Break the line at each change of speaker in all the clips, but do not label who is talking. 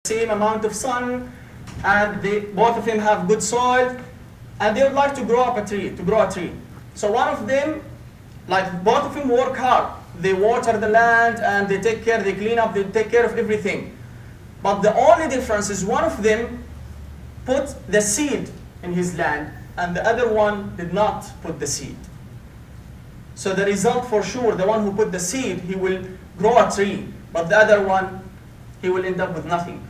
same amount of sun, and both of them have good soil, and they would like to grow a tree. So one of them, like both of them work hard. They water the land and they take care, they clean up, they take care of everything. But the only difference is one of them put the seed in his land and the other one did not put the seed. So the result for sure, the one who put the seed, he will grow a tree, but the other one, he will end up with nothing.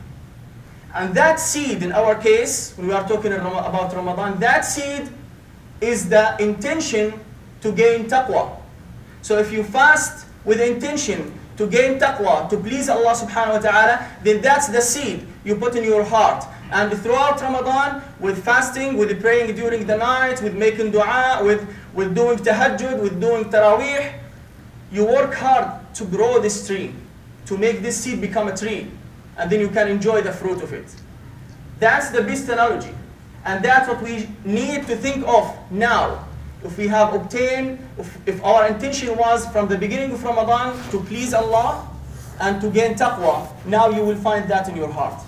And that seed, in our case, when we are talking about Ramadan, that seed is the intention to gain taqwa. So if you fast with the intention to gain taqwa, to please Allah subhanahu wa ta'ala, then that's the seed you put in your heart. And throughout Ramadan, with fasting, with praying during the night, with making dua, with doing tahajjud, with doing taraweeh, you work hard to grow this tree, to make this seed become a tree. And then you can enjoy the fruit of it. That's the best analogy. And that's what we need to think of now. If we have obtained, if our intention was from the beginning of Ramadan to please Allah and to gain taqwa, now you will find that in your heart.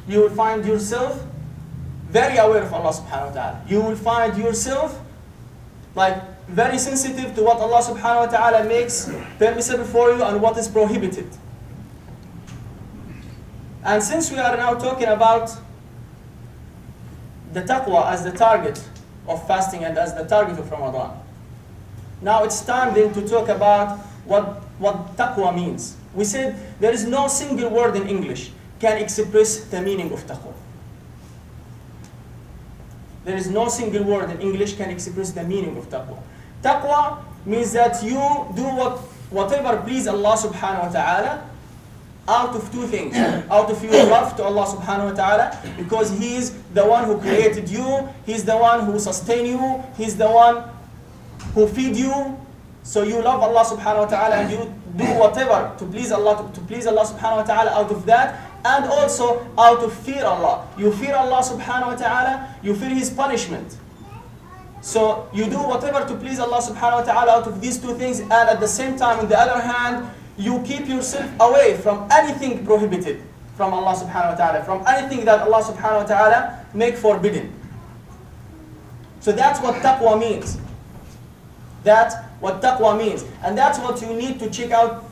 You will find yourself very aware of Allah subhanahu wa ta'ala. You will find yourself like very sensitive to what Allah subhanahu wa ta'ala makes permissible for you and what is prohibited. And since we are now talking about the taqwa as the target of fasting and as the target of Ramadan, now it's time then to talk about what taqwa means. We said there is no single word in English can express the meaning of taqwa. There is no single word in English can express the meaning of taqwa. Taqwa means that you do whatever please Allah subhanahu wa ta'ala, out of two things. Out of your love to Allah subhanahu wa ta'ala, because He is the one who created you, He's the one who sustains you, He's the one who feeds you. So you love Allah subhanahu wa ta'ala and you do whatever to please Allah subhanahu wa ta'ala out of that, and also out of fear Allah. You fear Allah subhanahu wa ta'ala, you fear His punishment. So you do whatever to please Allah subhanahu wa ta'ala out of these two things, and at the same time, on the other hand, you keep yourself away from anything prohibited from Allah subhanahu wa ta'ala, from anything that Allah subhanahu wa ta'ala make forbidden. So that's what taqwa means. That's what taqwa means. And that's what you need to check out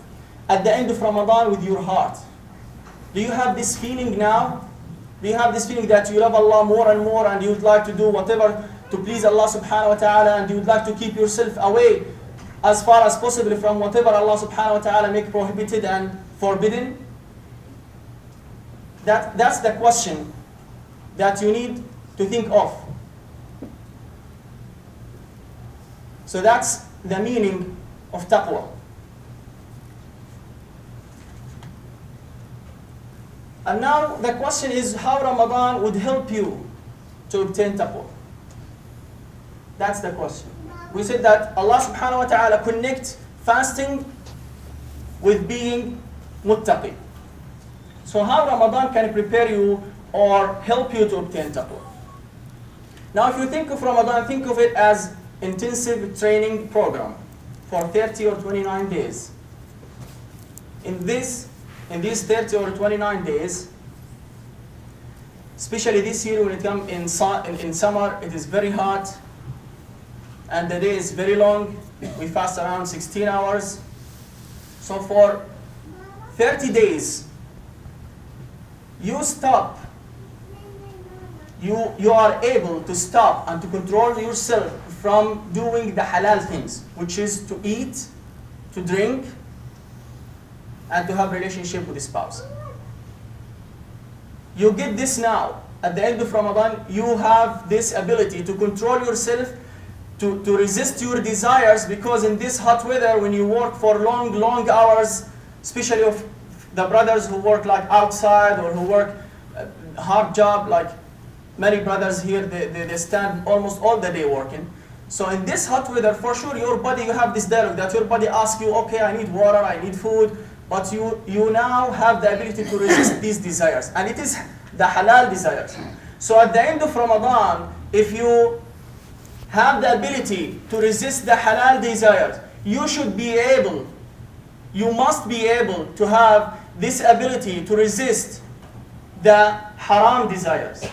at the end of Ramadan with your heart. Do you have this feeling now? Do you have this feeling that you love Allah more and more and you would like to do whatever to please Allah subhanahu wa ta'ala, and you would like to keep yourself away as far as possible from whatever Allah subhanahu wa ta'ala make prohibited and forbidden? That's the question that you need to think of. So that's the meaning of taqwa. And now the question is how Ramadan would help you to obtain taqwa. That's the question. We said that Allah subhanahu wa ta'ala connects fasting with being muttaqi. So how Ramadan can prepare you or help you to obtain taqwa? Now if you think of Ramadan, think of it as intensive training program for 30 or 29 days. In these 30 or 29 days, especially this year when it comes in summer, it is very hot, and the day is very long. We fast around 16 hours. So for 30 days, you stop. You are able to stop and to control yourself from doing the halal things, which is to eat, to drink, and to have relationship with the spouse. You get this now. At the end of Ramadan, you have this ability to control yourself, to resist your desires, because in this hot weather, when you work for long hours, especially of the brothers who work like outside or who work a hard job, like many brothers here, they stand almost all the day working. So in this hot weather, for sure, your body, you have this dialogue that your body asks you, okay, I need water, I need food, but you now have the ability to resist these desires, and it is the halal desires. So at the end of Ramadan, if you have the ability to resist the halal desires, you must be able to have this ability to resist the haram desires.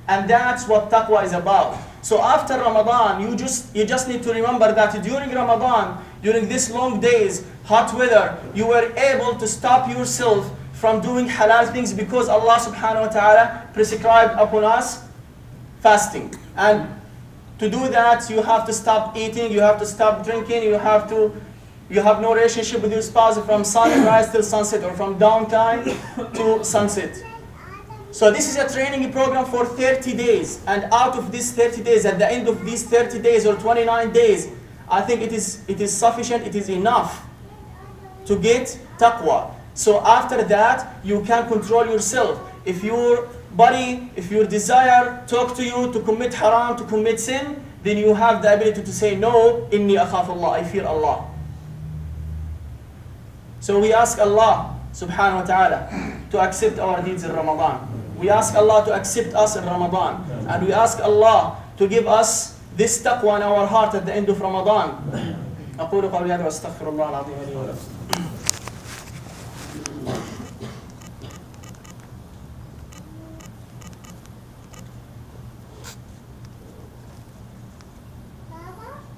And that's what taqwa is about. So after Ramadan, you just need to remember that during Ramadan, during these long days, hot weather, you were able to stop yourself from doing halal things because Allah subhanahu wa ta'ala prescribed upon us fasting. And to do that, you have to stop eating, you have to stop drinking, you have no relationship with your spouse from sunrise till sunset, or from downtime to sunset. So this is a training program for 30 days. And out of these 30 days, at the end of these 30 days or 29 days, I think it is sufficient, it is enough to get taqwa. So after that, you can control yourself. If your body, if your desire talk to you to commit haram, to commit sin, then you have the ability to say, no, inni akhaf Allah, I fear Allah. So we ask Allah subhanahu wa ta'ala to accept our deeds in Ramadan. We ask Allah to accept us in Ramadan. And we ask Allah to give us this taqwa in our heart at the end of Ramadan. أقول قولي هذا وأستغفر الله العظيم لي ولكم.